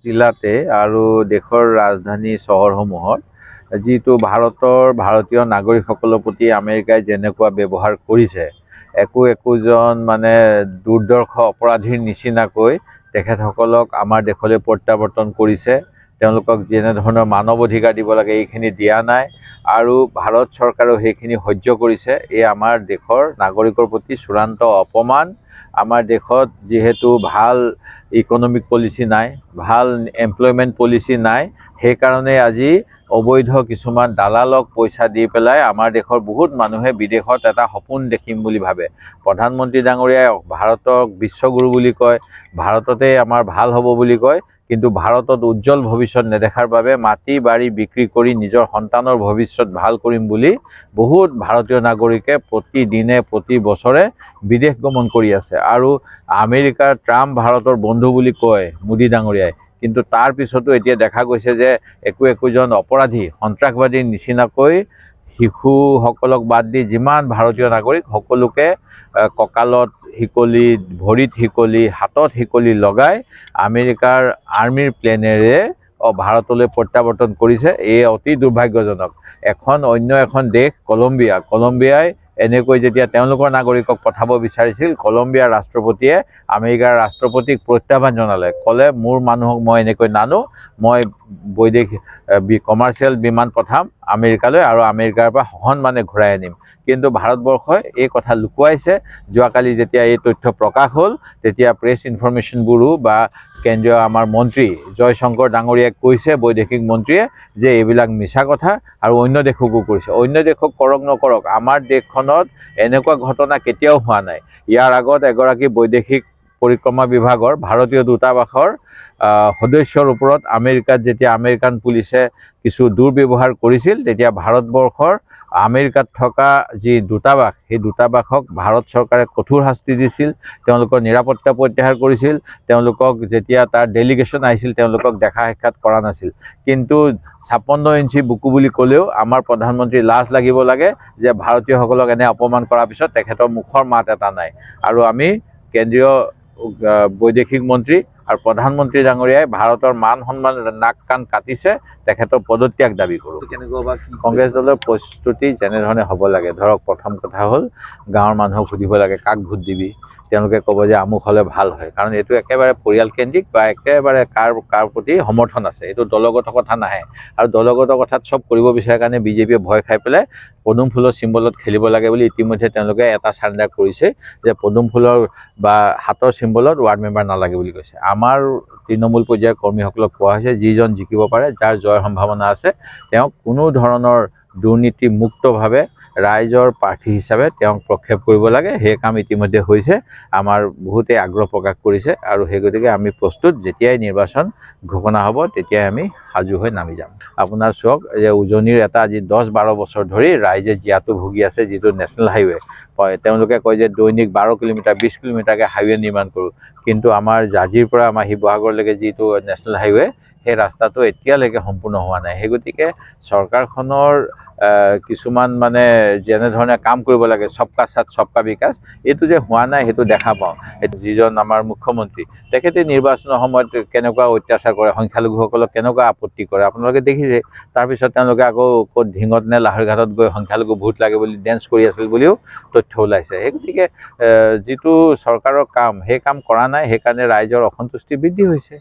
জিলাতে আৰু দেশৰ ৰাজধানী চহৰসমূহত যিটো ভাৰতীয় নাগৰিকসকলৰ প্ৰতি আমেৰিকাই যেনেকুৱা ব্যৱহাৰ কৰিছে, একোজন মানে দুৰ্দৰ্শ অপৰাধীৰ নিচিনাকৈ তেখেতসকলক আমাৰ দেশলৈ প্ৰত্যাৱৰ্তন কৰিছে। তেওঁলোকক যেনেধৰণৰ মানৱ অধিকাৰ দিব লাগে এইখিনি দিয়া নাই আৰু ভাৰত চৰকাৰেও সেইখিনি সহ্য কৰিছে। এই আমাৰ দেশৰ নাগৰিকৰ প্ৰতি চূড়ান্ত অপমান। আমাৰ দেশত যিহেতু ভাল ইকনমিক পলিচি নাই, ভাল এমপ্লয়মেণ্ট পলিচি নাই, সেইকাৰণে আজি অবৈধ কিছুমান দালালক পইচা দি পেলাই আমাৰ দেশৰ বহুত মানুহে বিদেশত এটা সপোন দেখিম বুলি ভাবে। প্ৰধানমন্ত্ৰী ডাঙৰীয়াই ভাৰতক বিশ্বগুৰু বুলি কয়, ভাৰততে আমাৰ ভাল হ'ব বুলি কয়, কিন্তু ভাৰতত উজ্জ্বল ভৱিষ্যত নেদেখাৰ বাবে মাটি বাৰী বিক্ৰী কৰি নিজৰ সন্তানৰ ভৱিষ্যত ভাল কৰিম বুলি বহুত ভাৰতীয় নাগৰিকে প্ৰতিদিনে প্ৰতি বছৰে বিদেশ গমন কৰি আছে। আৰু আমেৰিকাৰ ট্ৰাম্প ভাৰতৰ বন্ধু বুলি কয় মোদী ডাঙৰীয়াই, কিন্তু তাৰ পিছতো এতিয়া দেখা গৈছে যে একোজন অপৰাধী সন্ত্ৰাসবাদীৰ নিচিনাকৈ শিশুসকলক বাদ দি যিমান ভাৰতীয় নাগৰিক সকলোকে কঁকালত শিকলি, ভৰিত শিকলি, হাতত শিকলি লগাই আমেৰিকাৰ আৰ্মিৰ প্লেনেৰে ভাৰতলৈ প্ৰত্যাৱৰ্তন কৰিছে। এই অতি দুৰ্ভাগ্যজনক। অন্য এখন দেশ কলম্বিয়াই এনেকৈ যেতিয়া তেওঁলোকৰ নাগৰিকক পঠাব বিচাৰিছিল, কলম্বিয়াৰ ৰাষ্ট্ৰপতিয়ে আমেৰিকাৰ ৰাষ্ট্ৰপতিক প্ৰত্যাহ্বান জনালে, ক'লে মোৰ মানুহক মই এনেকৈ নানো, মই বৈদেশিক কমাৰ্চিয়েল বিমান পঠাম আমেৰিকালৈ আৰু আমেৰিকাৰ পৰা সসন্মানে ঘূৰাই আনিম। কিন্তু ভাৰতবৰ্ষই এই কথা লুকুৱাইছে। যোৱাকালি যেতিয়া এই তথ্য প্ৰকাশ হ'ল, তেতিয়া প্ৰেছ ইনফৰমেশ্যন ব্যুৰো বা কেন্দ্ৰীয় আমাৰ মন্ত্ৰী জয়শংকৰ ডাঙৰীয়াই কৈছে, বৈদেশিক মন্ত্ৰীয়ে, যে এইবিলাক মিছা কথা আৰু অন্য দেশকো কৰিছে। অন্য দেশক কৰক নকৰক, আমাৰ দেশখনত এনেকুৱা ঘটনা কেতিয়াও হোৱা নাই। ইয়াৰ আগত এগৰাকী বৈদেশিক পৰিক্ৰমা বিভাগৰ ভাৰতীয় দূতাবাসৰ সদস্যৰ ওপৰত আমেৰিকাত যেতিয়া আমেৰিকান পুলিচে কিছু দুৰ্ব্যৱহাৰ কৰিছিল, তেতিয়া ভাৰতবৰ্ষৰ আমেৰিকাত থকা যি দূতাবাস, সেই দূতাবাসক ভাৰত চৰকাৰে কঠোৰ শাস্তি দিছিল, তেওঁলোকৰ নিৰাপত্তা প্ৰত্যাহাৰ কৰিছিল, তেওঁলোকক যেতিয়া তাৰ ডেলিগেশ্যন আহিছিল তেওঁলোকক দেখা সাক্ষাৎ কৰা নাছিল। কিন্তু 56 ইঞ্চি বুকু বুলি ক'লেও আমাৰ প্ৰধানমন্ত্ৰীৰ লাজ লাগিব লাগে যে ভাৰতীয়সকলক এনে অপমান কৰাৰ পিছত তেখেতৰ মুখৰ মাত এটা নাই। আৰু আমি কেন্দ্ৰীয় বৈদেশিক মন্ত্ৰী আৰু প্ৰধানমন্ত্ৰী ডাঙৰীয়াই ভাৰতৰ মান সন্মান নাক কাণ কাটিছে, তেখেতৰ পদত্যাগ দাবী কৰোঁ। কংগ্ৰেছ দলৰ প্ৰস্তুতি যেনেধৰণে হ'ব লাগে, ধৰক প্ৰথম কথা হ'ল গাঁৱৰ মানুহক সুধিব লাগে কাক ভোট দিবি, তেওঁলোকে ক'ব যে আমুক হ'লে ভাল হয়, কাৰণ এইটো একেবাৰে পৰিয়ালকেন্দ্ৰিক বা একেবাৰে কাৰ প্ৰতি সমৰ্থন আছে, এইটো দলগত কথা নাহে। আৰু দলগত কথাত চব কৰিব বিচাৰে কাৰণে বিজেপিয়ে ভয় খাই পেলাই পদুম ফুলৰ চিম্বলত খেলিব লাগে বুলি ইতিমধ্যে তেওঁলোকে এটা চাৰেণ্ডাৰ কৰিছে, যে পদুম ফুলৰ বা হাতৰ চিম্বলত ৱাৰ্ড মেম্বাৰ নালাগে বুলি কৈছে। আমাৰ তৃণমূল পৰ্যায়ৰ কৰ্মীসকলক কোৱা হৈছে, যিজন জিকিব পাৰে, যাৰ জয়ৰ সম্ভাৱনা আছে, তেওঁক কোনো ধৰণৰ দুৰ্নীতিমুক্তভাৱে ৰাইজৰ প্ৰাৰ্থী হিচাপে তেওঁক প্ৰক্ষেপ কৰিব লাগে। সেই কাম ইতিমধ্যে হৈছে, আমাৰ বহুতেই আগ্ৰহ প্ৰকাশ কৰিছে আৰু সেই গতিকে আমি প্ৰস্তুত। যেতিয়াই নিৰ্বাচন ঘোষণা হ'ব তেতিয়াই আমি সাজু হৈ নামি যাম। আপোনাৰ চাওক, যে উজনিৰ এটা আজি 10-12 বছৰ ধৰি ৰাইজে জীয়াতু ভুগি আছে, যিটো নেশ্যনেল হাইৱে। তেওঁলোকে কয় যে দৈনিক 12 কিলোমিটাৰ 20 কিলোমিটাৰকৈ হাইৱে নিৰ্মাণ কৰোঁ, কিন্তু আমাৰ জাঁজিৰ পৰা আমাৰ শিৱসাগৰলৈকে যিটো নেশ্যনেল হাইৱে, সেই ৰাস্তাটো এতিয়ালৈকে সম্পূৰ্ণ হোৱা নাই। সেই গতিকে চৰকাৰখনৰ কিছুমান মানে যেনেধৰণে কাম কৰিব লাগে, সবকা সাথ সবকা বিকাশ, এইটো যে হোৱা নাই সেইটো দেখা পাওঁ। যিজন আমাৰ মুখ্যমন্ত্ৰী, তেখেতে নিৰ্বাচনৰ সময়ত কেনেকুৱা অত্যাচাৰ কৰে, সংখ্যালঘুসকলক কেনেকুৱা আপত্তি কৰে আপোনালোকে দেখিছে। তাৰপিছত তেওঁলোকে আকৌ ক'ত ঢিঙত নে লাহৰীঘাটত গৈ সংখ্যালঘু ভোট লাগে বুলি ডেন্স কৰি আছিল বুলিও তথ্য ওলাইছে। সেই গতিকে যিটো চৰকাৰৰ কাম, সেই কাম কৰা নাই, সেইকাৰণে ৰাইজৰ অসন্তুষ্টি বৃদ্ধি হৈছে।